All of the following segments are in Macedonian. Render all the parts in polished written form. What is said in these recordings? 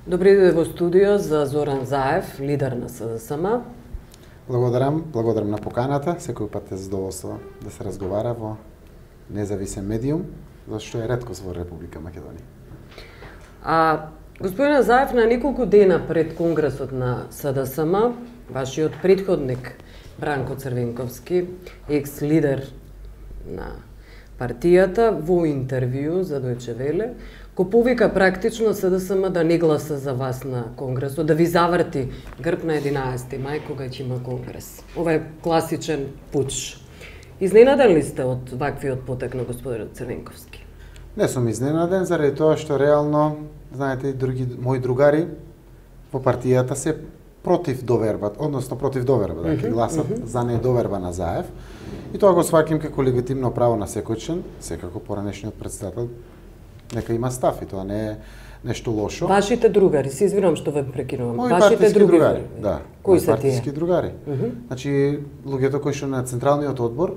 Добри дојде во студио за Зоран Заев, лидер на СДСМ. Благодарам на поканата. Секој пат е задоволство да се разговара во независен медиум, зашто е реткост во Република Македонија. Господине Заев, на неколку дена пред конгресот на СДСМ, вашиот претходник Бранко Црвенковски, екс-лидер на партијата, во интервју за Дојче Веле, го повика практично СДСМ да не гласа за вас на конгресот, да ви заврти грб на 11 мај кога ќе има конгрес. Ова е класичен пуч. Изненаден ли сте од ваквиот потек на господин Црвенковски? Не сум изненаден заради тоа што реално, знаете, и други мои другари во партијата се против довербата, односно против доверба, да ќе гласат за недоверба на Заев. И тоа го сваќам како легитимно право на секој член, секако поранешниот председател нека има став и тоа не е нешто лошо. Вашите другари, се извинувам што ве прекинувам. Мои Вашите другари, да. Кои се тие? Партиски другари. Значи, луѓето кои што на Централниот одбор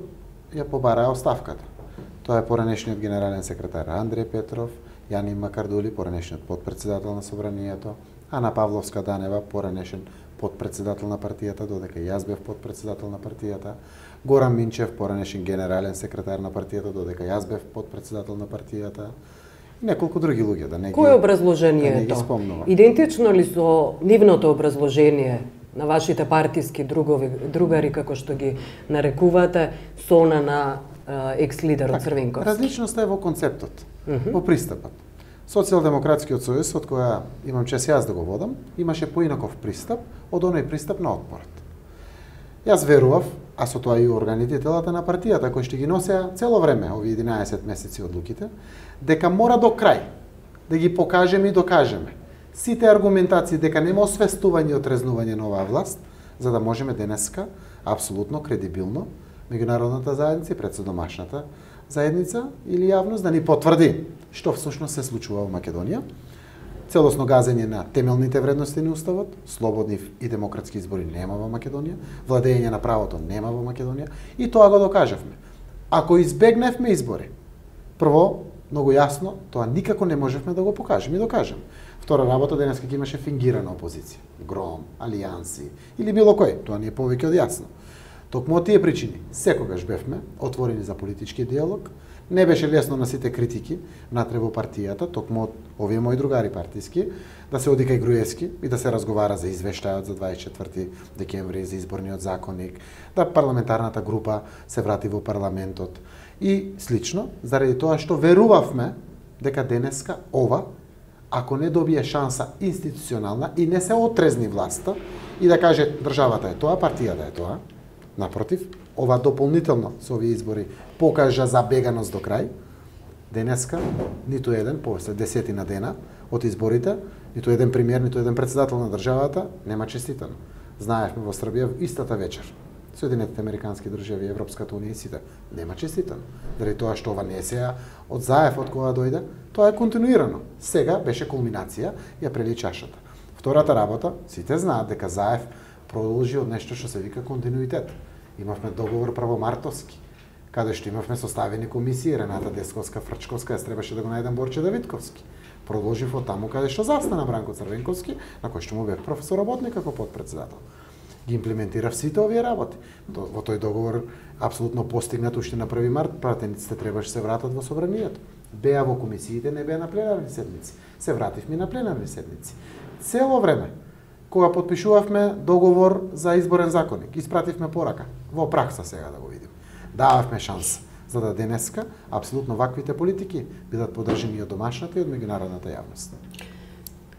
ја побараа оставката. Тоа е поранешниот генерален секретар Андреј Петров, Јани Макардули, поранешниот потпредседател на Собранието, Ана Павловска Данева, поранешен потпредседател на партијата, додека јас бев потпредседател на партијата, Горан Минчев, поранешен генерален секретар на партијата, додека јас бев потпредседател на партијата, и неколку други луѓе, да не ги... Кој образложение е тоа? Идентично ли со нивното образложение на вашите партиски другари, како што ги нарекувате, со она на екс-лидерот Црвенковски? Различноста е во концептот, во пристапот. Социјалдемократскиот сојуз, од која имам чест јас да го водам, имаше поинаков пристап од оној пристап на отпорот. Јас верував, а со тоа и органите и телата на партијата, кои што ги носеа цело време, овие 11 месеци одлуките, дека мора до крај да ги покажеме и докажеме сите аргументации дека нема освестување и отрезнување на оваа власт, за да можеме денеска апсолутно кредибилно меѓународната заедница и предсодомашната заедница или јавност да ни потврди што всушност се случува во Македонија. Целосно газење на темелните вредности на уставот, слободни и демократски избори нема во Македонија, владење на правото нема во Македонија и тоа го докажавме. Ако избегневме избори, прво, многу јасно, тоа никако не можевме да го покажеме и докажеме. Втора работа, денеска ќе имаше фингирана опозиција, гром, алијанси или било кој, тоа ни е повеќе од јасно. Токму од тие причини, секогаш бевме отворени за политички диалог, не беше лесно на сите критики натре во партијата, токму од овие мои другари партиски, да се оди кај Груевски и да се разговара за извештајот за 24 декември, за изборниот законник, да парламентарната група се врати во парламентот и слично, заради тоа што верувавме дека денеска ова, ако не добие шанса институционална и не се отрезни власта и да каже државата е тоа, партијата е тоа, напротив, ова дополнително со овие избори покажа забеганост до крај. Денеска ниту еден, после 10 дена од изборите, ниту еден премиер, ниту еден председател на државата нема честитано. Знаевме во Србија истата вечер. Соединетите американски држави, Европската унија и сите нема честитано. Заради тоа што ова не е сега од Заев од кога дојде, тоа е континуирано. Сега беше кулминација, ја прели чашата. Втората работа, сите знаат дека Заев продолжи од нешто што се вика континуитет. Имавме договор правомартовски, каде што имавме составени комисии, Рената Десковска, Фрчковска, јас требаше да го најдам Борче Давидковски. Продолжив од таму каде што застана Бранко Црвенковски, на кој што му бев професор работник како потпредседател. Ги имплементирав сите овие работи. Во тој договор апсолутно постигнат уште на 1 март, пратениците требаше се вратат во собранието. Беа во комисиите, не беа на пленарни седници. Се вративме на пленарни седници. Цело време кога потпишувавме договор за изборен законник, испративме порака. Во пракса сега да го видим. Дававме шанса за да денеска апсолутно ваквите политики бидат подржани од домашната и од меѓународната јавност.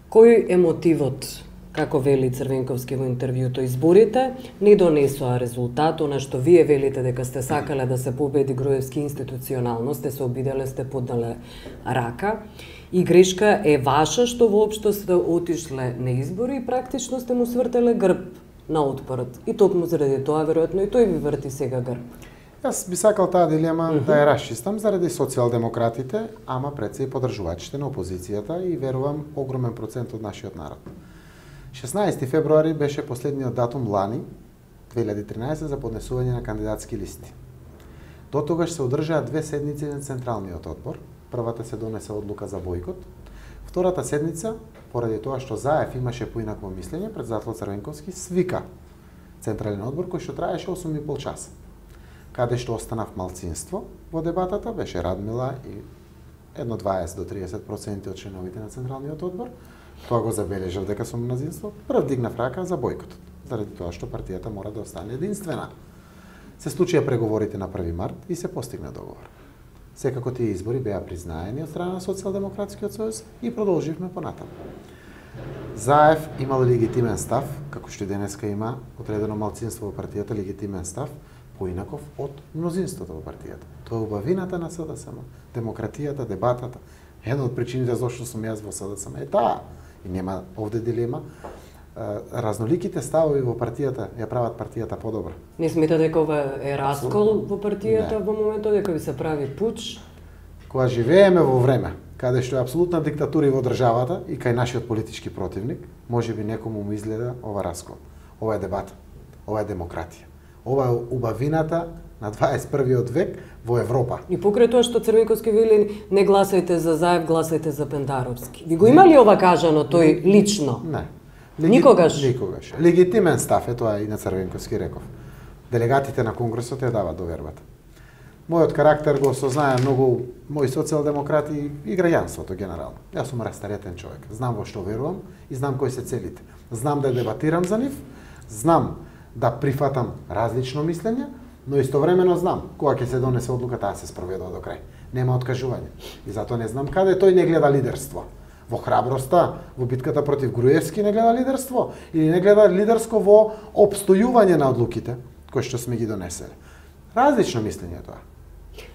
Кој е мотивот, како вели Црвенковски во интервјуто, изборите не донесоа резултат, она што вие велите дека сте сакале да се победи Груевски институционално, сте се обиделе, сте поднале рака, и грешка е ваша што воопшто сте отишле на избори и практично сте му свртеле грб на отпорот. И токму заради тоа, веројатно, и тој ви врти сега грб. Јас би сакал таа дилема да ја расчистам заради социјалдемократите, ама пред се и подржувачите на опозицијата и верувам огромен процент од нашиот народ. 16 февруари беше последниот датум лани, 2013, за поднесување на кандидатски листи. До тогаш се одржаа 2 седници на Централниот одбор. Првата се донесе одлука за бојкот, Втората седница, поради тоа што Заев имаше поинакво мислење, председател Црвенковски свика Централен одбор кој што траеше 8,5 часа. Каде што останав малцинство во дебатата, беше Радмила и едно 20 до 30% од членовите на Централниот одбор. Тоа го забележав дека сум мнозинство, прв дигнав рака за бојкотот, заради тоа што партијата мора да остане единствена. Се случија преговорите на 1 март и се постигна договор. Секако тие избори беа признаени од страна на Социјалдемократскиот сојуз и продолживме понатаму. Заев имал легитимен став, како што и денеска има одредено малцинство во партијата легитимен став, поинаков од мнозинството во партијата. Тоа е убавината на СДСМ, демократијата, дебатата. Една од причините зашто сум јас во СДСМ е таа. И нема овде дилема. Разноликите ставови во партијата ја прават партијата подобра. Не смета дека ова е раскол во партијата во моментот, дека ви се прави пуч? Кога живееме во време каде што е апсолутна диктатура и во државата и кај нашиот политички противник, можеби некому му изгледа ова раскол. Ова е дебата, ова е демократија. Ова е убавината на 21. век во Европа. И покрај тоа што Црвенковски вели не гласајте за Заев, гласајте за Пендаровски. Ви го имали ова кажано тој лично? Не. Никогаш? Никогаш. Легитимен став е тоа и на Црвенковски реков. Делегатите на Конгресот ја даваат довербата. Мојот карактер го сознае многу мои социјалдемократи и граѓанството генерално. Јас сум растаретен човек. Знам во што верувам и знам кои се целите. Знам да дебатирам за нив, знам да прифатам различно мислење, но истовремено знам кога ќе се донесе одлука таа се спроведува до крај. Нема откажување. И затоа не знам каде тој не гледа лидерство. Во храброста, во битката против Груевски не гледа лидерство или не гледа лидерско во опстојување на одлуките кои што сме ги донесели. Различно мислење е тоа.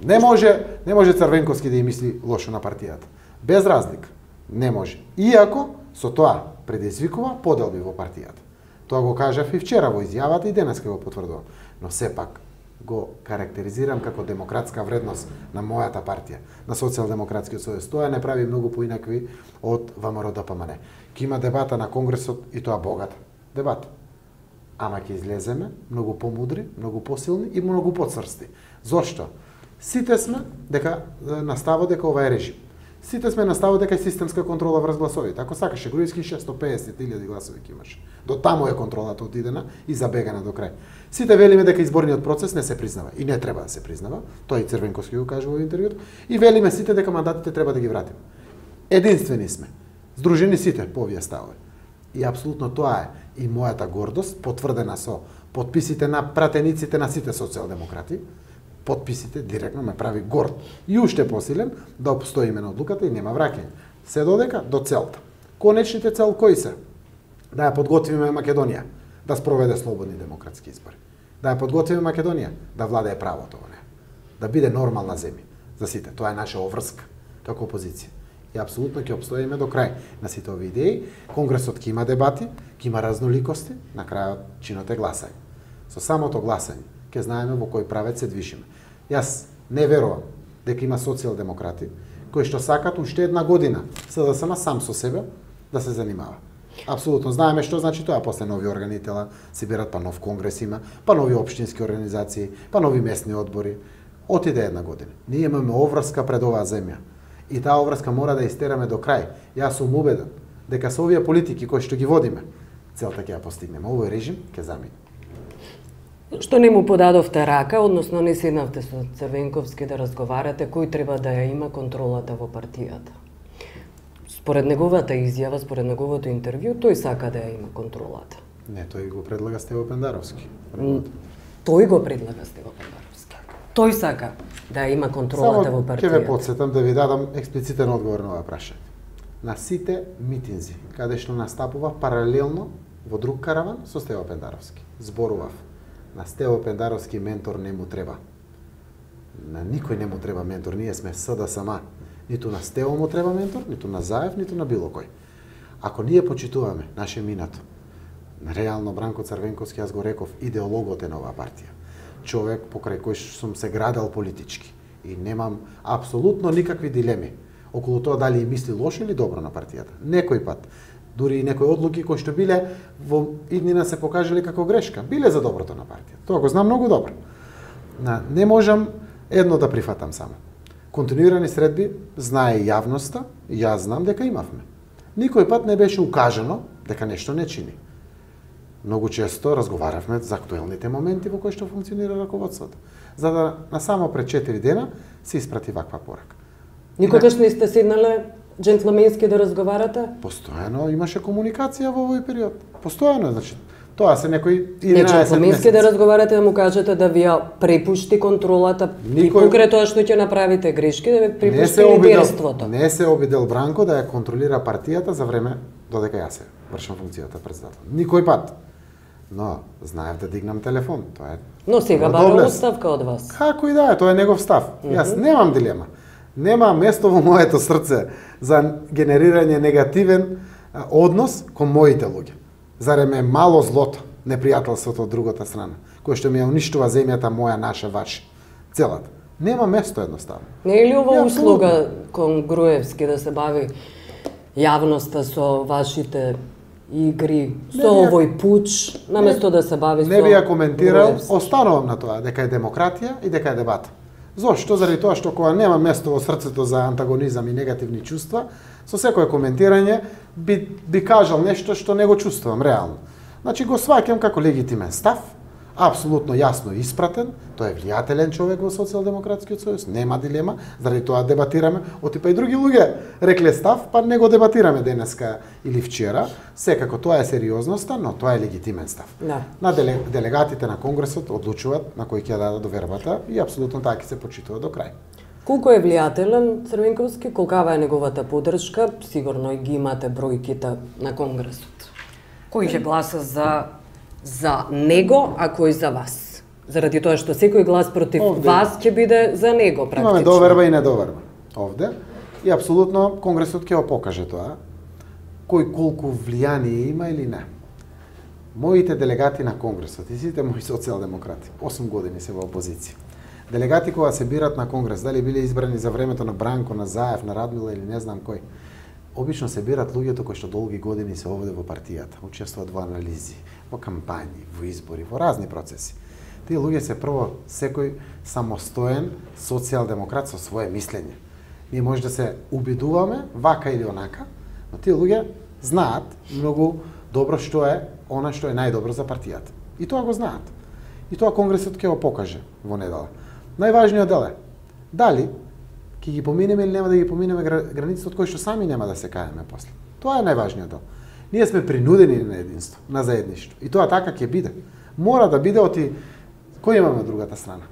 Не може Црвенковски да ја мисли лошо на партијата. Без разлика. Не може. Иако со тоа предизвикува поделби во партијата. Тоа го кажав и вчера во изјавата и денеска го потврдувам. Но сепак го карактеризирам како демократска вредност на мојата партија, на Социјалдемократскиот сојуз. Тоа не прави многу поинакви од ВМРО-ДПМН. Ке има дебата на Конгресот и тоа богата дебата. Ама ќе излеземе многу помудри, многу посилни и многу поцврсти. Зошто? Сите сме дека наставот дека ова е режим. Сите сме наставот дека е системска контрола врз гласовите. Ако сакаше Груевски 650.000 гласови ќе имаше. До таму е контролата отидена и забегана до крај. Сите велиме дека изборниот процес не се признава и не треба да се признава. Тоа и Црвенковски го кажува во интервјуто. И велиме сите дека мандатите треба да ги вратиме. Единствени сме. Здружени сите по овие ставови. И апсолутно тоа е и мојата гордост, потврдена со потписите на пратениците на сите социјалдемократи. Потписите директно ме прави горд и уште посилен да обстоиме на одлуката и нема враќање. Се додека до целта. Конечните цел кои се? Да ја подготвиме Македонија да спроведе слободни демократски избори. Да ја подготвиме Македонија да владее правото во неа. Да биде нормална земја за сите. Тоа е наша обврска како опозиција. И апсолутно ќе обстоиме до крај на сите овие идеи. Конгресот ќе има дебати, ќе има разноликости, на крајот чинот е гласање. Со самото гласање ќе знаеме во кој правец се движиме. Јас не верувам дека има социјалдемократи кои што сакат уште една година СДСМ сам со себе да се занимава. Апсолутно знаеме што значи тоа, после нови органи тела се бират, па нов конгрес има, па нови општински организации, па нови местни одбори. Отиде една година. Ние имаме обврска пред оваа земја. И таа обврска мора да истераме до крај. Јас сум убеден дека со овие политики кои што ги водиме, целта ќе ја постигнеме. Овој режим ќе замине. Што не му подадовте рака, односно не седнавте со Црвенковски да разговарате кој треба да ја има контролата во партијата? Според неговата изјава, според неговото интервју, тој сака да ја има контролата. Не, тој го предлага Стево Пендаровски. Тој го предлага Стево Пендаровски. Тој сака да ја има контролата во партијата. Ќе ве потсетам да ви дадам експлицитен одговор на ова прашање. На сите митинзи, каде што настапува паралелно во друг караван со Стево Пендаровски, зборував: на Стево Пендаровски ментор не му треба. На никој не му треба ментор, ние сме СДСМ. Ниту на Стево му треба ментор, ниту на Заев, ниту на било кој. Ако ние почитуваме наше минато, реално Бранко Црвенковски, јас го реков, идеологот е на оваа партија. Човек покрај кој сум се градел политички и немам апсолутно никакви дилеми околу тоа дали мисли лошо или добро на партијата. Некој пат дури и некои одлуки кои што биле во иднина се покажале како грешка, биле за доброто на партијата. Тоа го знам многу добро. Не можам едно да прифатам само. Континуирани средби знае јавноста, и јас знам дека имавме. Никој пат не беше укажано дека нешто не чини. Многу често разговаравме за актуелните моменти во кои што функционира раководството. За да на само пред 4 дена се испрати ваква порака. Никогаш не сте седнале джентлменски да разговарате? Постојано имаше комуникација во овој период. Постојано, значи, тоа се некои 11 Не джентлменски да разговарате, да му кажете да ви ја препушти контролата и покрај тоа што ќе направите грешки, да ви препушти лидерството. Не се обидел Бранко да ја контролира партијата за време додека јас се вршам функцијата председател. Никој пат. Но знаев да дигнам телефон, тоа е. Но сега бара оставка од вас. Како и да е, тоа е негов став. Јас немам дилема. Нема место во моето срце за генерирање негативен однос кон моите луѓе. Зарем е мало злото, непријателството од другата страна, кој што ми ја уништува земјата моја, наша, ваша, целата. Нема место едноставно. Не е ли ова услуга кон Груевски да се бави јавноста со вашите игри, со овој пуч, наместо да се бави со Не би ја коментирал, Груевски. останувам на тоа, дека е демократија и дека е дебата. Зошто? Заради тоа што кога нема место во срцето за антагонизам и негативни чувства, со секое коментирање би кажал нешто што не го чувствувам реално. Значи го сваќам како легитимен став, апсолутно јасно испратен, тој е влијателен човек во Социјалдемократскиот сојуз, нема дилема, заради тоа дебатираме, отипа и други луѓе рекле став, па не го дебатираме денеска или вчера, секако тоа е сериозноста, но тоа е легитимен став. Да. На делегатите на Конгресот одлучуваат на кој ќе ја дадат довербата и апсолутно таа ќе се почитува до крај. Колку е влијателен Црвенковски, колкава е неговата поддршка, сигурно и ги имате бројките на Конгресот. Кој ќе гласа за него, а кој за вас? Заради тоа што секој глас против вас ќе биде за него практично. Имаме доверба и недоверба овде и апсолутно Конгресот ќе го покаже тоа кој колку влијание има или не. Моите делегати на Конгресот и сите мои социјалдемократи 8 години се во опозиција. Делегати кога се бират на Конгрес, дали биле избрани за времето на Бранко, на Заев, на Радмила или не знам кој, обично се бират луѓето кои што долги години се овде во партијата, учествуваат во анализи, во кампањи, во избори, во разни процеси. Тие луѓе се прво секој самостоен социјалдемократ со свое мислење. Ние може да се убедуваме вака или онака, но тие луѓе знаат многу добро што е она што е најдобро за партијата. И тоа го знаат. И тоа Конгресот ќе го покаже во недела. Најважниот дел е дали ќе ги поминеме или нема да ги поминеме границите од кои што сами нема да се каеме после. Тоа е најважниот дел. Ние сме принудени на единство, на заедништво. И тоа така ќе биде. Мора да биде оти кој имаме од другата страна.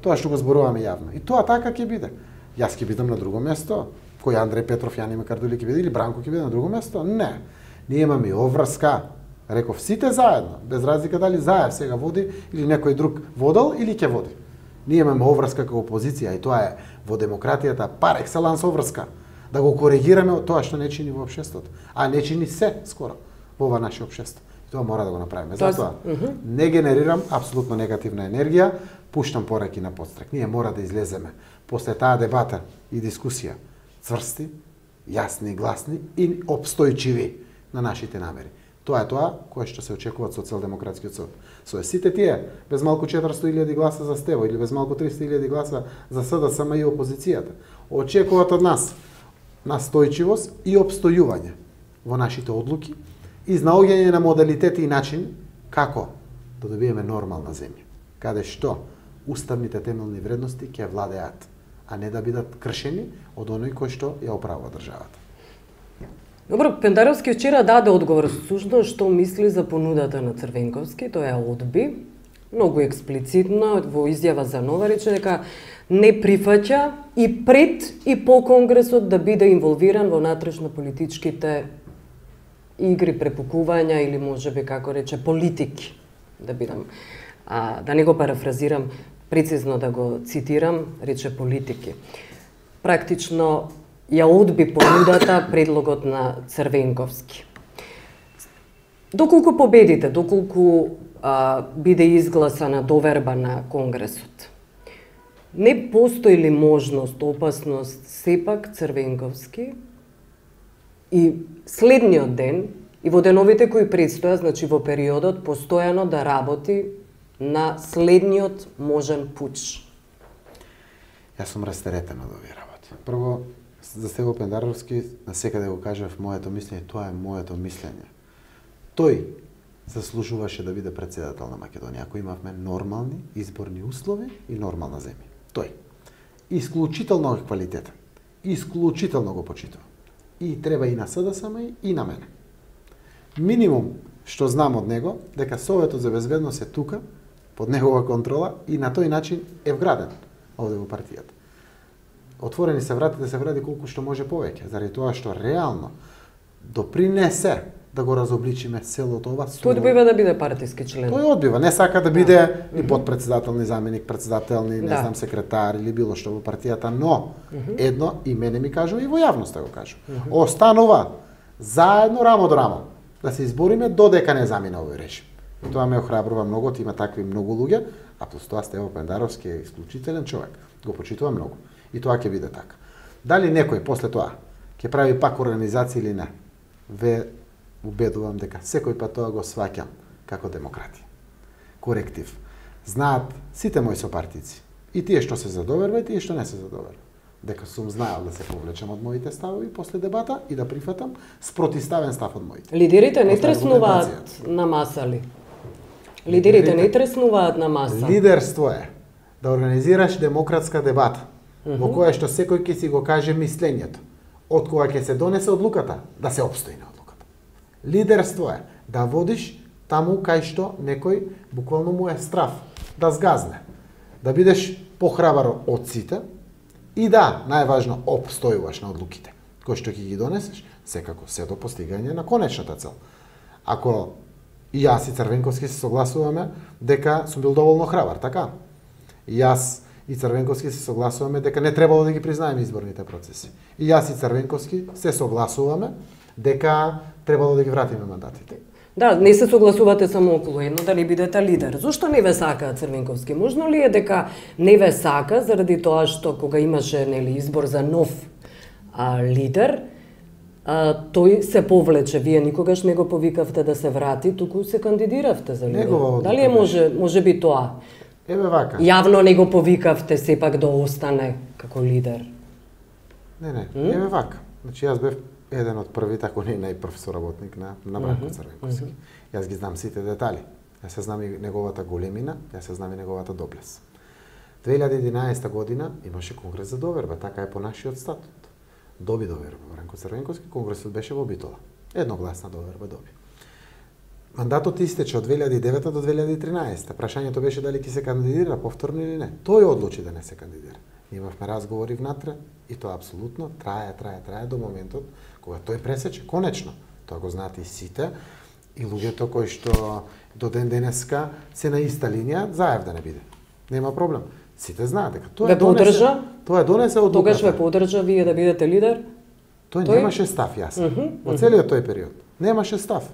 Тоа што го зборуваме јавно. И тоа така ќе биде. Јас ќе бидам на друго место, кој Андреј Петров, Јани Макардули ќе биде или Бранко ќе биде на друго место? Не. Ние имаме обврска. Реков сите заедно, без разлика дали Заев сега води или некој друг водел или ќе води. Ние имаме обврска како опозиција и тоа е во демократијата пар екселанс обврска. Да го коригираме од тоа што не чини во општеството, а не чини се скоро во ова наше општество. И тоа мора да го направиме. Затоа не генерирам апсолутно негативна енергија, пуштам пораки на подстрек. Ние мора да излеземе после таа дебата и дискусија цврсти, јасни и гласни и обстојчиви на нашите намери. Тоа е тоа кое што се очекува од Социјалдемократскиот сојуз. Сите тие, без малку 400.000 гласа за Стево или без малку 300.000 гласа за СДСМ и опозицијата, очекуваат од нас настојчивост и обстојување во нашите одлуки, изнаоѓање на модалитети и начин како да добиеме нормална земја, каде што уставните темелни вредности ќе владеат, а не да бидат кршени од оној кој што ја оправува државата. Добро, Пендаровски вчера даде одговор сушно што мисли за понудата на Црвенковски, тој ја одби, многу експлицитно во изјава за Нова рече дека не прифаќа и пред и по Конгресот да биде инволвиран во натрешно политичките игри, препукувања или можеби како рече политики, да бидам. Да не го парафразирам, прецизно да го цитирам, рече политики. Практично ја одби понудата предлогот на Црвенковски. Доколку победите, доколку биде изгласана доверба на Конгресот, не постои ли можност, опасност, сепак Црвенковски и следниот ден, и во деновите кои предстојат, значи во периодот, постојано да работи на следниот можен пуч? Јас сум растеретен од овие работи. Прво, за Стево Пендаровски, на секаде го кажав моето мислење, тоа е моето мислење. Тој заслужуваше да биде председател на Македонија, ако имавме нормални изборни услови и нормална земја. Тој. Исклучително квалитетен. Исклучително го почитувам. И треба и на СДСМ и на мене. Минимум што знам од него, дека Советот за безбедност е тука, под негова контрола и на тој начин е вграден овде во партијата. Отворени се вратите да се вради колку што може повеќе, заради тоа што реално допринесе да го разобличиме целото ова. Тој одбива да биде партиски член. Тој одбива, не сака да биде ни подпредседател, ни заменик председател, ни не знам секретар или било што во партијата, но едно и мене ми кажува и во јавноста го кажува. Останува заедно рамо до рамо да се избориме додека не замине овој режим. И тоа ме охрабрува многу, има такви многу луѓе, а плюс тоа Стево Пендаровски е исклучителен човек. Го почитува многу. И тоа ќе биде така. Дали некој после тоа ќе прави пак организација или не, ве убедувам дека секој пат тоа го сваќам како демократија. Коректив. Знаат сите мои сопартици, и тие што се задоверва и тие што не се задоверва, дека сум знаел да се повлечам од моите ставови после дебата и да прифатам спротиставен став од моите. Лидерите не треснуваат на маса ли? Лидерите не треснуваат на маса. Лидерство е да организираш демократска дебата, во која што секој ќе си го каже мислењето, од кога ќе се донесе одлуката, да се обстои на одлуката. Лидерство е да водиш таму кај што некој буквално му е страв да сгазне, да бидеш похрабар од сите и да, најважно, обстојуваш на одлуките, кои што ќе ги донесеш, секако се до постигање на конечната цел. Ако и јас и Црвенковски се согласуваме дека сум бил доволно храбар, така? И јас и Црвенковски се согласуваме дека не требало да ги признаеме изборните процеси. И јас и Црвенковски се согласуваме дека требало да ги вратиме мандатите. Да, не се согласувате само околу едно, дали бидете лидер. Зошто не ве сака Црвенковски? Можно ли е дека не ве сака заради тоа што кога имаше избор за нов лидер, тој се повлече, вие никогаш не го повикавте да се врати, туку се кандидиравте за лидер. Дали е може би тоа? Еве вака. Јавно не го повикавте сепак да остане како лидер. Не, еве вака. Значи јас бев еден од првите, ако не најпрв соработник на Бранко Црвенковски. Јас ги знам сите детали. Јас се знам и неговата големина, јас се знам и неговата доблес. 2011 година имаше конгрес за доверба, така е по нашиот статут. Доби доверба Бранко Црвенковски, конгресот беше во Битола. Едногласна доверба доби. Мандатот истече од 2009 до 2013. Прашањето беше дали ќе се кандидира повторно или не. Тој одлучи да не се кандидира. Имавме разговори внатре и тоа апсолутно трае до моментот кога тој пресече конечно. Тоа го знаат и сите и луѓето кои што до ден денеска се на иста линија, заев да не биде. Нема проблем. Сите знаат дека тоа донесе одлуката. Тогаш ве поддржа вие да бидете лидер? Тој немаше став јасен. Во целиот тој период немаше став.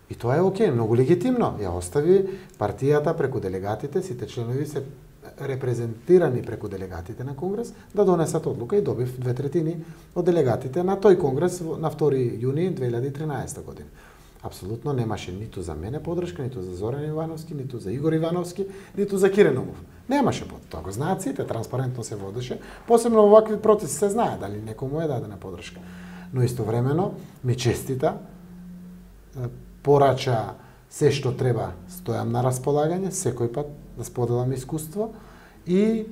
И тоа е окей, многу легитимно. Ја остави партијата преку делегатите, сите членови се репрезентирани преку делегатите на Конгрес, да донесат одлука и добив 2/3 од делегатите на тој Конгрес на 2 јуни 2013 година. Апсолутно немаше ниту за мене поддршка, ниту за Зоран Ивановски, ниту за Игор Ивановски, ниту за Киреномов. Немаше тоа го знаат сите, транспарентно се водеше, посебно во вакви процеси се знае дали некому е дадена поддршка. Но истовремено ми честита, порача се што треба, стојам на располагање, секој пат да споделам искуство и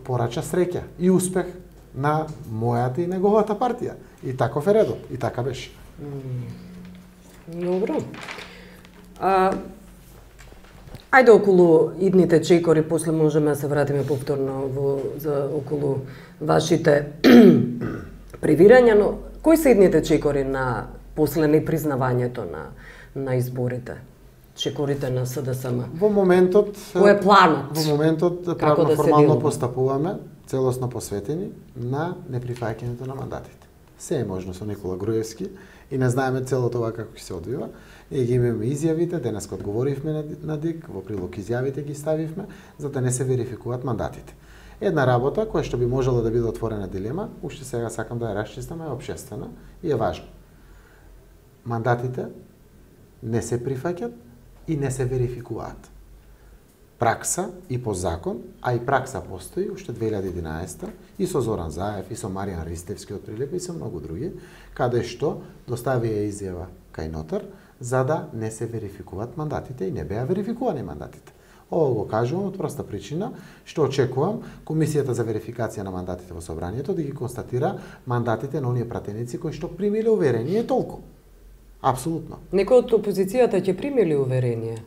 порача среќа и успех на мојата и неговата партија. И таков е редот, и така беше. Добро. Ајде околу идните чекори, после можеме да се вратиме повторно околу вашите превирања, но кои се идните чекори на после непризнавањето на изборите? Чекорите на СДСМ? Во моментот... Кој е планот? Во моментот правно формално постапуваме, целосно посветени на неприфаќањето на мандатите. Се е можно со Никола Груевски и не знаеме целото ова како ќе се одвива. Ние ги имаме изјавите, денеска одговоривме на ДИК, во прилог изјавите ги ставивме, за да не се верификуваат мандатите. Една работа која што би можела да биде отворена дилема, уште сега сакам да ја расчистам, е општествена и е важна. Мандатите не се прифаќат и не се верификуваат. пракса и по закон, а и пракса постои уште 2011 и со Зоран Заев, и со Маријан Ристевски од Прилепа и со многу други, каде што доставија изјава кај нотар за да не се верификуваат мандатите и не беа верификувани мандатите. Ово го кажувам од проста причина што очекувам Комисијата за верификација на мандатите во собранието да ги констатира мандатите на оние пратеници кои што примиле уверение толку. Апсолутно. Некои од опозицијата ќе примили уверение?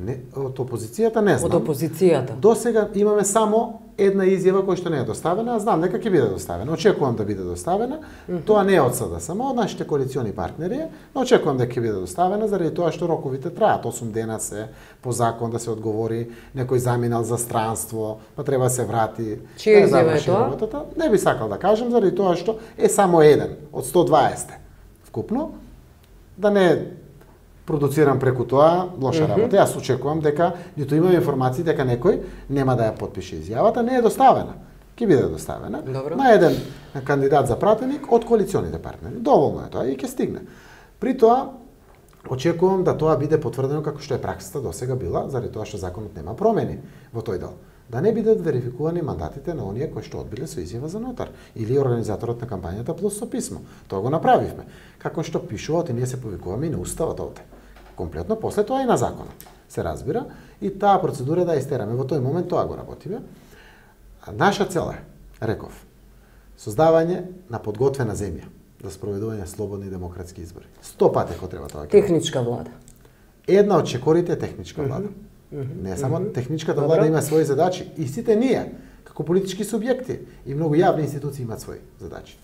Не, од опозицијата не знам. Од опозицијата? До сега имаме само една изјава која што не е доставена, а знам дека ќе биде доставена. Очекувам да биде доставена. Тоа не е од СДСМ, од нашите коалициони партнери, но очекувам дека ќе биде доставена заради тоа што роковите траат. 8 дена се по закон да се одговори, некој заминал за странство, па треба да се врати. Чија изјава е тоа? Работата. Не би сакал да кажам заради тоа што е само еден од 120 вкупно. Да не продуцирам преку тоа лоша работа. Јас очекувам дека ниту имам информации дека некој нема да ја потпише изјавата, не е доставена. Ќе биде доставена. Добро. На еден кандидат за пратеник од коалиционите партнери. Доволно е тоа и ќе стигне. При тоа очекувам да тоа биде потврдено како што е праксата досега била, заради тоа што законот нема промени во тој дел. Да не бидат верификувани мандатите на оние кои што одбиле со изјава за нотар или организаторот на кампањата плюс со писмо. Тоа го направивме. Како што пишуваат и ние се повикуваме и на уставот овде. Комплетно, после тоа и на законот. Се разбира и таа процедура да истераме. Во тој момент тоа го работиме. Наша цел е, реков, создавање на подготвена земја за спроведување слободни демократски избори. 100 пати ако треба тоа. Техничка влада. Една од чекорите е техничка влада. Не само техничката влада има своји задачи, и сите ние, како политички субјекти и многу јавни институции имаат своји задачи.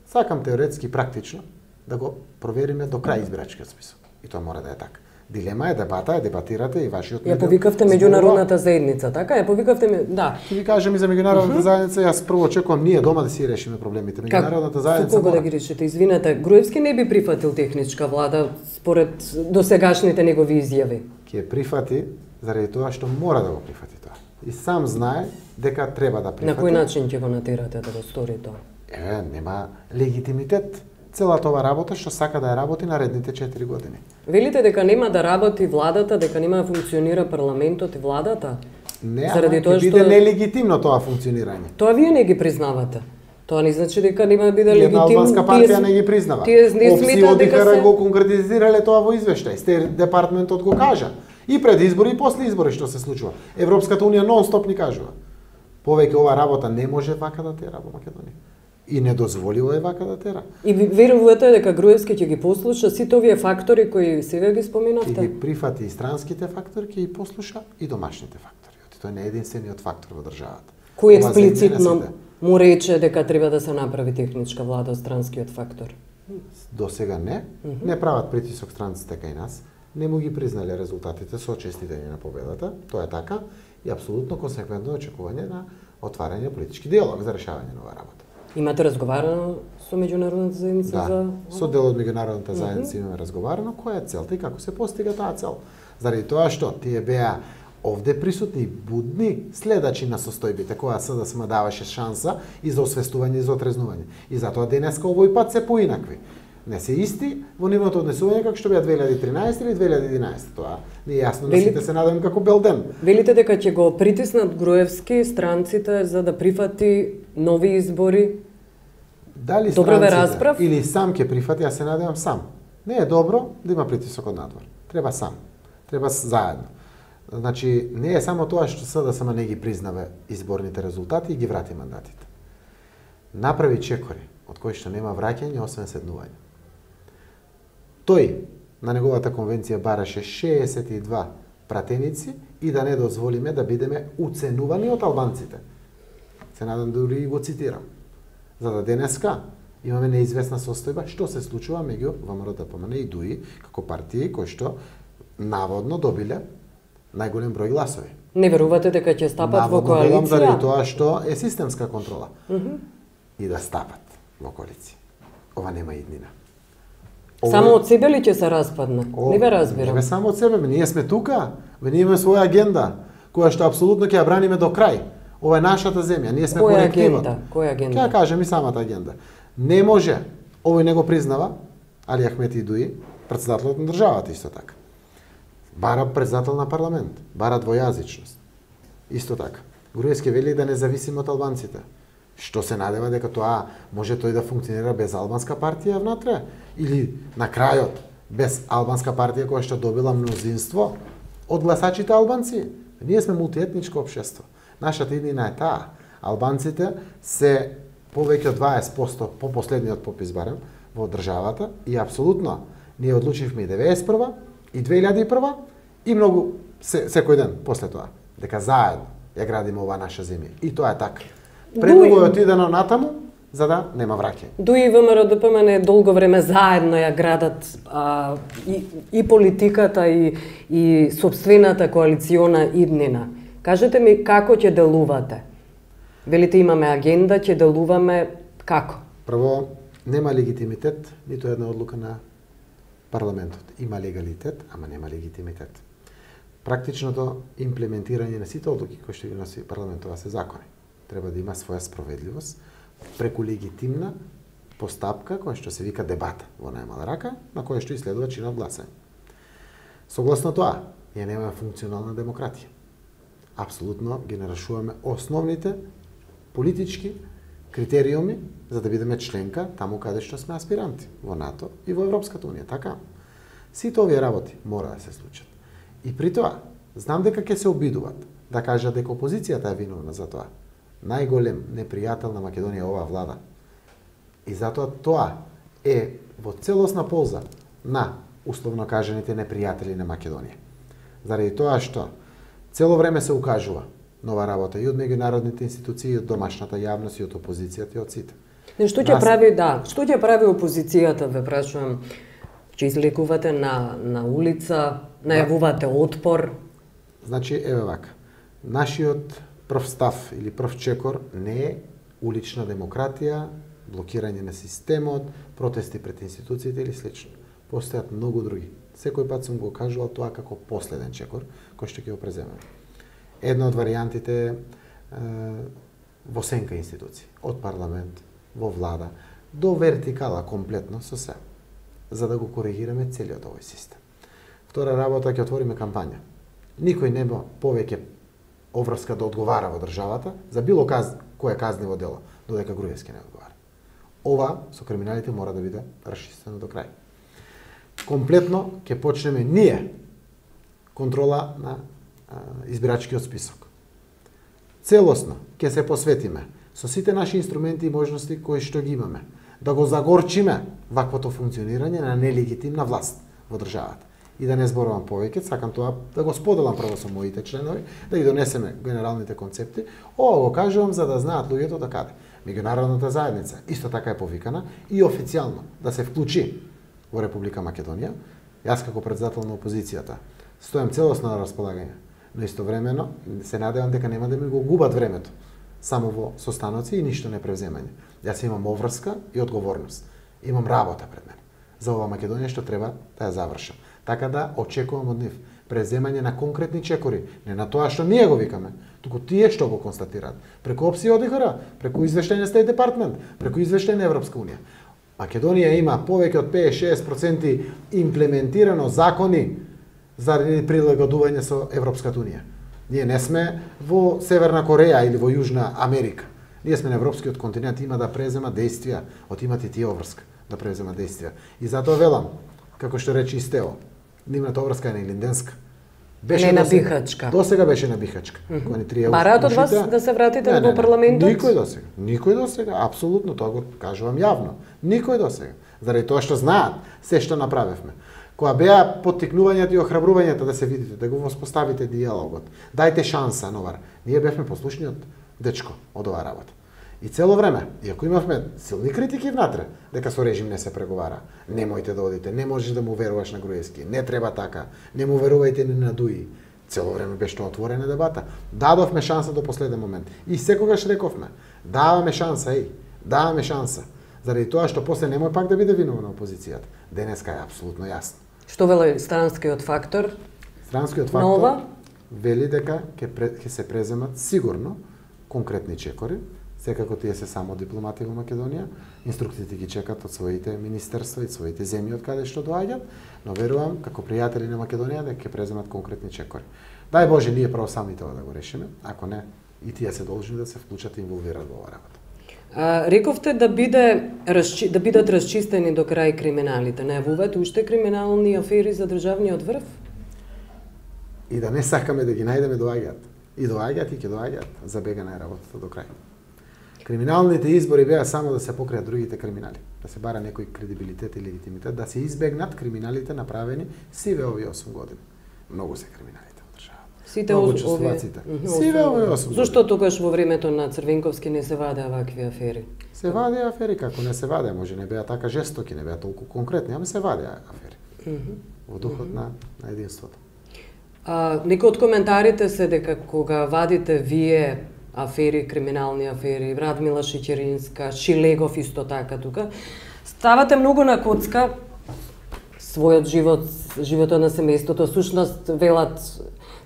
Сакам теоретски практично да го провериме до крај избирачкиот список. И тоа мора да е така. Дилема е, дебата е, дебатирате и вашиот Ја повикавте меѓународната заедница, така? Ја повикавте, да. Ќе ви кажам и за меѓународната заедница, јас прво очекувам ние дома да си решиме проблемите. Меѓународната заедница Со кого да ги решите? Извинете, Груевски не би прифатил техничка влада според досегашните негови изјави. Ќе прифати заради тоа што мора да го прифати тоа. И сам знае дека треба да прифати. На кој начин ќе го натерате да го стори тоа? Нема легитимитет целата ова работа што сака да ја работи наредните 4 години. Велите дека нема да работи владата, дека нема да функционира парламентот и владата? Не, заради тоа што биде нелегитимно тоа функционирање. Тоа вие не ги признавате. Тоа не значи дека нема да биде легитимно. Една албанска партија не ги признава. Тие не сметаат дека се го конкретизирале тоа во извештај. Стејт департментот го кажа. И пред избори и после избори што се случува. Европската унија нон-стоп ни кажува. Повеќе ова работа не може вака да тера во Македонија. И недозволиво е вака да тера. И верувате дека Груевски ќе ги послуша сите овие фактори кои сега ги споменавте? Ќе ги прифати и странските фактори, ќе ги послуша и домашните фактори. Тој не е единствениот фактор во државата. Кој експлицитно му рече дека треба да се направи техничка влада од странскиот фактор? До сега не. Не прават притисок странците кај нас. Не му ги признале резултатите со честитење на победата. Тоа е така и апсолутно консеквентно очекување на отварање политички диалог за решавање на оваа работа. Имате разговарано со меѓународната заедница за со дел од меѓународната заедница имаме разговарано која е целта и како се постига таа цел. Заради тоа што тие беа овде присутни будни следачи на состојбите која СДСМ даваше шанса и за освестување и за отрезнување. И затоа денеска овој пат се поинакви. Не се исти во нивното однесување како што беа 2013 или 2011. Тоа не е јасно, но сите се надевам како бел ден. Велите дека ќе го притиснат Груевски странците за да прифати нови избори? Дали странците или сам ќе прифати, ја се надевам сам. Не е добро да има притисок од надвор. Треба сам. Треба заедно. Значи, не е само тоа што СДСМ не ги признава изборните резултати и ги врати мандатите. Направи чекори од кои што нема враќање освен седнување. Тој на неговата конвенција бараше 62 пратеници и да не дозволиме да бидеме уценувани од албанците. Се надам дури и го цитирам. За да денеска имаме неизвестна состојба што се случува меѓу ВМРО-ДПМН и ДУИ како партии кои што наводно добиле најголем број гласови. Не верувате дека ќе стапат во коалиција? Наводно заради тоа што е системска контрола. И да стапат во коалиција. Ова нема иднина. Само од себе ли ќе се распадне? Не ве разбирам. Не само од себе, ние сме тука, ние имаме своја агенда, која што апсолутно ќе ја браниме до крај. Ова е нашата земја, ние сме колективот. Која агенда? Ќе ја кажем и самата агенда. Не може, овој не го признава, Али Ахмети Дуи, председателот на државата исто така. Бара председател на парламент, бара двојазичност. Исто така. Груевски вели да не зависиме од албанците. Што се надева дека тоа може тој да функционира без албанска партија внатре или на крајот без албанска партија која што добила мнозинство од гласачите албанци. Ние сме мултиетничко општество. Нашата иднина е таа. Албанците се повеќе од 20% по последниот попис барем во државата и апсолутно ние одлучивме и 91 и 2001 и многу секој ден после тоа дека заедно ја градиме оваа наша земја. И тоа е така. Премногу е отидено натаму за да нема враќање. ДУИ и ВМРО ДПМН долго време заедно ја градат и политиката и сопствената коалициона иднина. Кажете ми како ќе делувате? Велите имаме агенда, ќе делуваме како? Прво, нема легитимитет ниту една одлука на парламентот. Има легалитет, ама нема легитимитет. Практичното имплементирање на сите одлуки кои што ги носи парламентова се закони. Треба да има своја справедливост преку легитимна постапка која што се вика дебата во најмала рака, на која што иследува чинот гласање. Согласно тоа, ја немаме функционална демократија. Апсолутно ги нарушуваме основните политички критериуми за да бидеме членка таму каде што сме аспиранти во НАТО и во Европската унија, така? Сите овие работи мора да се случат. И при тоа, знам дека ќе се обидуваат да кажат дека опозицијата е виновна за тоа. Најголем непријател на Македонија е оваа влада. И затоа тоа е во целосна полза на условно кажаните непријатели на Македонија. Заради тоа што цело време се укажува нова работа и од меѓународните институции, и од домашната јавност, и од опозицијата, и од сите. Што ќе прави, што ќе прави опозицијата, ве прашувам? Ќе излекувате на улица, најавувате отпор? Значи, еве вака. Нашиот прв став или прв чекор не е улична демократија, блокирање на системот, протести пред институциите или слично. Постојат многу други. Секој пат сум го кажувал тоа како последен чекор, кој што ќе го преземеме. Една од варијантите е во сенка институции, од парламент, во влада, до вертикала комплетно со се, за да го коригираме целиот овој систем. Втора работа, ќе отвориме кампања. Никој нема повеќе обврска да одговара во државата за било кое казниво дело, додека Груевски не одговара. Ова со криминалите мора да биде расчистено до крај. Комплетно ќе почнеме ние контрола на избирачкиот список. Целосно ќе се посветиме со сите наши инструменти и можности кои што ги имаме, да го загорчиме ваквото функционирање на нелегитимна власт во државата. И да не зборувам повеќе, сакам тоа да го споделам прво со моите членови, да ги донесеме генералните концепти. Ова го кажувам за да знаат луѓето да каде. Меѓународната заедница исто така е повикана и официјално да се вклучи во Република Македонија. Јас како председател на опозицијата стојам целосно на располагање, но истовремено се надевам дека нема да ми го губат времето само во состаноци и ништо не превземање. Јас имам обврска и одговорност. Имам работа пред мене за ова Македонија што треба да ја завршам. Така да очекувам од нив преземање на конкретни чекори, не на тоа што ние го викаме, туку тие што го констатираат, преку опција ОДИХР, преку извештај на Стејт Департмент, преку извештај на Европска унија. Македонија има повеќе од 5-6% имплементирано закони заради прилагодување со Европската унија. Ние не сме во Северна Кореја или во Јужна Америка. Ние сме на европскиот континент, има да презема действија, од имат и тие обврска да презема действија. И затоа велам, како што рече и Стео, нивната обврска е на Илинденска. Беше на Бихачка. Досега беше на Бихачка. Бараат од вас да се вратите во парламентот? Никој досега. Никој досега, апсолутно, тоа го кажувам јавно. Никој досега. Заради тоа што знаат се што направевме. Кога беа поттикнувањата и охрабрувањата да се видите, да го воспоставите диалогот, дајте шанса новар. Ние бевме послушниот дечко од оваа работа. И цело време, иако имавме силни критики внатре, дека со режим не се преговара, немојте да одите, не можеш да му веруваш на Груевски, не треба така, не му верувајте ни на ДУИ. Цело време беше отворена дебата. Дадовме шанса до последен момент. И секогаш рековме, даваме шанса, даваме шанса. Заради тоа што после немој пак да биде виновна опозицијата. Денеска е апсолутно јасно. Што вели странскиот фактор? Странскиот фактор вели дека ќе се преземат сигурно конкретни чекори. Секако тие се само дипломати во Македонија, инструкциите ги чекат од своите министерства и своите земји од каде што доаѓаат, но верувам како пријатели на Македонија дека ќе преземат конкретни чекори. Дај Боже, ние право сами тоа да го решиме, ако не, и тие се должни да се вклучат и инволвираат во оваа работа. Рековте да бидат расчистени до крај криминалите. Најавуваат уште криминални афери за државниот врв? И да не сакаме да ги најдеме, доаѓаат. И доаѓаат и ќе доаѓаат, забегана е работата до крај. Криминалните избори беа само да се покријат другите криминали, да се бара некој кредибилитет и легитимитет, да се избегнат криминалите направени сиве овие 8 години. Многу се криминалите во државата. Сите чувствуваците. Сиве овие 8 години. Зошто тогаш во времето на Црвенковски не се вадеа вакви афери? Се вадеа афери, како не се вадеа, може не беа така жестоки, не беа толку конкретни, ама се вадеа афери. Во духот на единството. Некои од коментарите се дека кога вадите вие афери, криминални афери, Радмила Шеќеринска, Шилегов исто така тука, ставате многу на коцка својот живот, животот на семејството. Сушност, велат,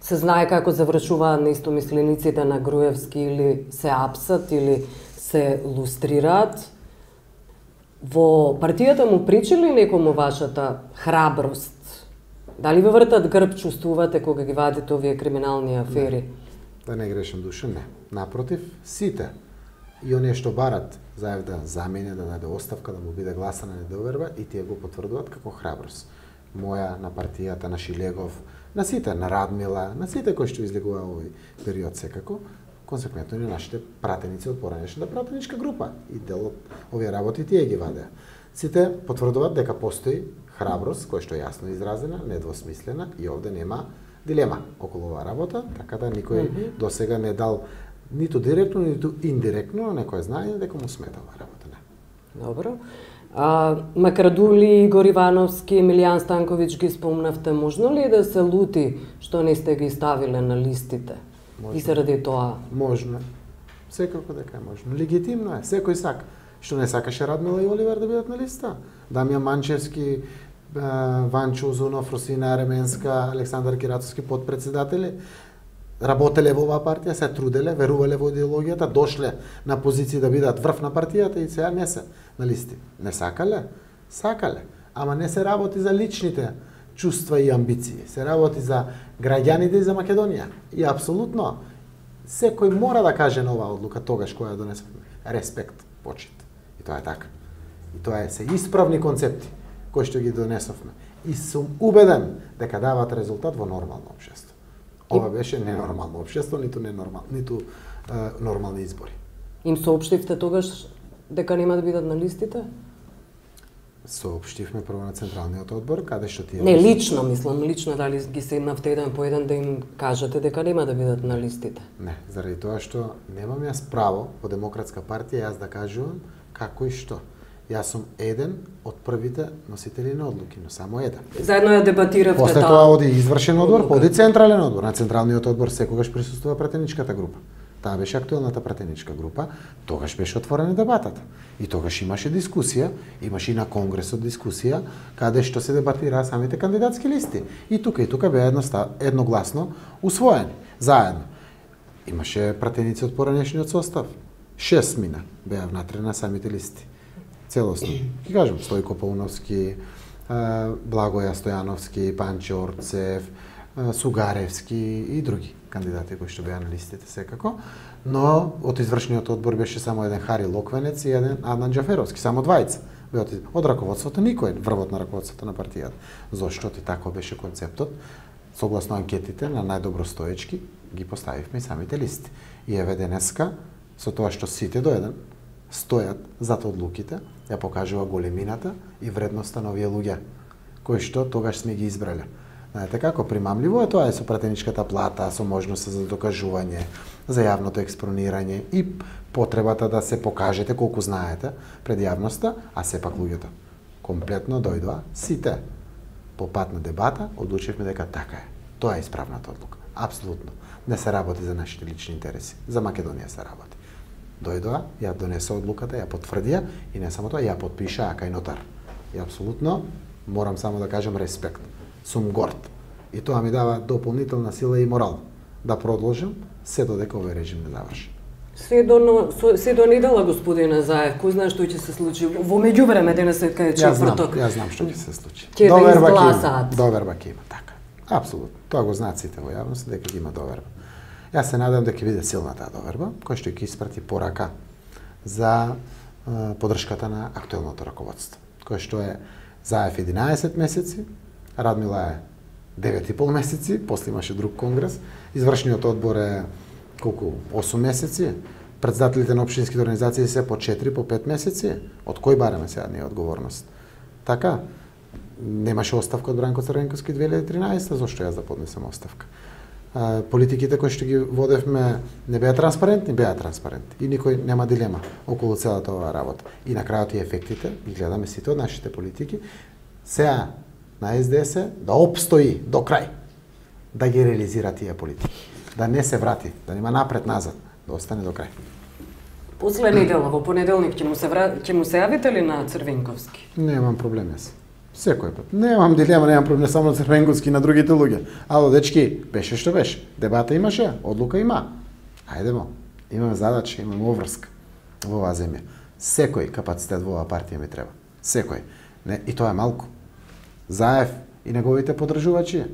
се знае како завршуваат неистомислениците на Груевски, или се апсат, или се лустрираат. Во партијата му причи ли некому вашата храброст? Дали ве вртат грб чувствувате кога ги вадите овие криминални афери? Да не грешам душа, не. Напротив, сите и оние што барат заев да замене, да даде оставка, да му биде гласана недоверба, и тие го потврдуваат како храброст. Моја, на партијата, на Шилегов, на сите, на Радмила, на сите кои што излегува овој период секако, консеквентно и на нашите пратеници од поранешната пратеничка група. И дел од овие работи тие ги вадеа. Сите потврдуваат дека постои храброст, која што е јасно изразена, недвосмислена, и овде нема дилема околу оваа работа, така да никој досега не дал ниту директно, ниту индиректно, а некој знае дека му смета оваа работа. Не. Добро. Макрадули, Игор Ивановски, Емилијан Станковиќ ги спомнавте, можно ли да се лути што не сте ги ставиле на листите? Можно. И заради тоа? Можно. Секако дека е можно. Легитимно е, секој сака. Што не сакаше Радмила и Оливер да бидат на листа? Дамјан Манчевски, Ванчо Узунов, Русина Аременска, Александар Кирацовски подпредседатели, работеле во оваа партија, се труделе, верувале во идеологијата, дошле на позиции да бидат врв на партијата и сега не се на листи. Не сакале? Сакале. Ама не се работи за личните чувства и амбиции. Се работи за граѓаните и за Македонија. И апсолутно секој мора да каже на оваа одлука тогаш која донесе респект, почит. И тоа е така. И тоа се исправни концепти кои што ги донесовме. И сум убеден дека даваат резултат во нормално општество. Ова беше ненормално општество, ниту нормални избори. Им соопштивте тогаш дека нема да бидат на листите? Соопштивме прво на Централниот одбор, каде што тие... Не, лично, мислам, лично дали ги седнавте еден по еден да им кажете дека нема да бидат на листите? Не, заради тоа што немам јас право во Демократска партија јас да кажувам како и што. Јас сум еден од првите носители на одлуки, но само еден. Заедно ја дебатиравте После тоа оди извршен одбор, оди Централен одбор. На Централниот одбор секогаш присуствува пратеничката група. Таа беше актуелната пратеничка група, тогаш беше отворена дебатата. И тогаш имаше дискусија, имаше и на Конгресот дискусија, каде што се дебатираа самите кандидатски листи. И тука беа едногласно усвоени, заедно. Имаше пратеници од поранешниот состав. 6 мина беа внатре на самите листи. Целосно. Ки кажам, Стојко Пауновски, Благоја Стојановски, Панче Орцев, Сугаревски и други кандидати кои што беа на листите секако, но од извршниот одбор беше само еден Хари Локвенец и еден Аднан Џаферовски, само двајца. Од раководството никој, врвот на раководството на партијата. Зошто и тако беше концептот, согласно анкетите на најдобро стоечки, ги поставивме и самите листи. И еве денеска, со тоа што сите до еден стојат зад одлуките, ја покажува големината и вредноста на овие луѓе, кои што тогаш сме ги избрале. Знаете како примамливо е тоа е со пратеничката плата, со можноста за докажување, за јавното експонирање и потребата да се покажете колку знаете пред јавноста, а сепак луѓето комплетно дојдоа сите по пат на дебата, одлучивме дека така е. Тоа е исправната одлука. Апсолутно. Не се работи за нашите лични интереси, за Македонија се работи. Дојдоа, ја донесе одлуката, ја потврдија и не само тоа, ја потпиша кај нотар. И апсолутно морам само да кажам респект. Сум горд. И тоа ми дава дополнителна сила и морал да продолжам се додека овој режим не заврши. Се до недела, господине Заев, кој знае што ќе се случи во меѓувреме денес се кај четврток. Јас знам што ќе се случи. Ќе да изгласаат. Доверба ќе има, така. Апсолутно. Тоа го знаат сите во јавност дека има доверба. Јас се надевам дека ќе биде силна таа доверба, која што ќе испрати порака за поддршката на актуелното раководство, кој што е Заев 11 месеци, Радмила е 9,5 месеци, после имаше друг конгрес, извршниот одбор е колку 8 месеци, председателите на општинските организации се по 4, по 5 месеци. Од кој бараме сега ние одговорност? Така, немаше оставка од Бранко Црвенковски 2013, зошто јас да поднесам оставка? Политиките кои што ги водевме не беа транспарентни, беа транспарентни. И никој нема дилема околу целата оваа работа. И на крајот и ефектите, ги гледаме сите од нашите политики, сега на СДС да обстои до крај, да ги реализира тие политики, да не се врати, да нема напред-назад, да остане до крај. После недела, во понеделник, ќе му се јавите ли на Црвенковски? Немам проблем јас. Секој пат. Немам дилема, немам проблем само на Црвенковски и на другите луѓе. Ало, дечки, беше што беше. Дебата имаше, одлука има. Ајдемо, имаме задача, имаме обврска во оваа земја. Секој капацитет во оваа партија ми треба. Секој. Не, и тоа е малку. Заев и неговите поддржувачи,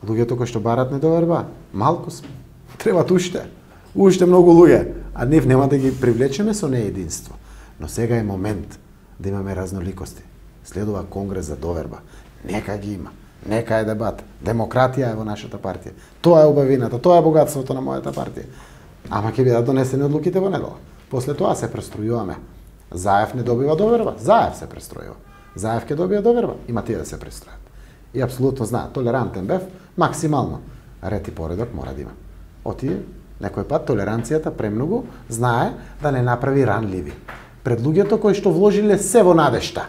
луѓето кои што барат недоверба, малку сме. Требат уште многу луѓе, а нив нема да ги привлечеме со неединство. Но сега е момент да имаме разноликости. Следува конгрес за доверба. Нека ги има. Нека е дебат. Демократија е во нашата партија. Тоа е убавината, тоа е богатството на мојата партија. Ама ќе бидат донесени одлуките во недела. После тоа се престројуваме. Заев не добива доверба, Заев се престројува. Заев ќе добија доверба, има тие да се престројат. И апсолутно знаат, толерантен бев, максимално ред и поредок мора да има. Отие, некој пат толеранцијата премногу знае да не направи ранливи пред луѓето кои што вложиле се во надежта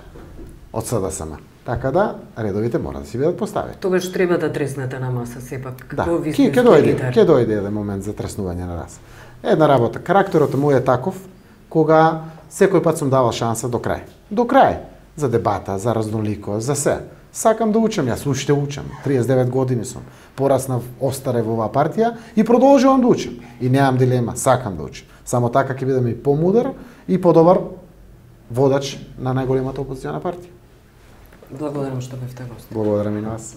од СДСМ. Така да, редовите мора да си бидат поставени. Тогаш треба да треснете на маса сепак. Да, ќе дојде еден момент за треснување на раз. Една работа, карактерот му е таков, кога секој пат сум давал шанса до крај. До крај. За дебата, за разноликост, за се. Сакам да учам, јас уште учам. 39 години сум. Пораснав, остарев во оваа партија и продолжувам да учам. И немам дилема, сакам да учам. Само така ќе бидам и помудар и подобар водач на најголемата опозициона партија. Благодарам што бевте гост. Благодарам и на вас.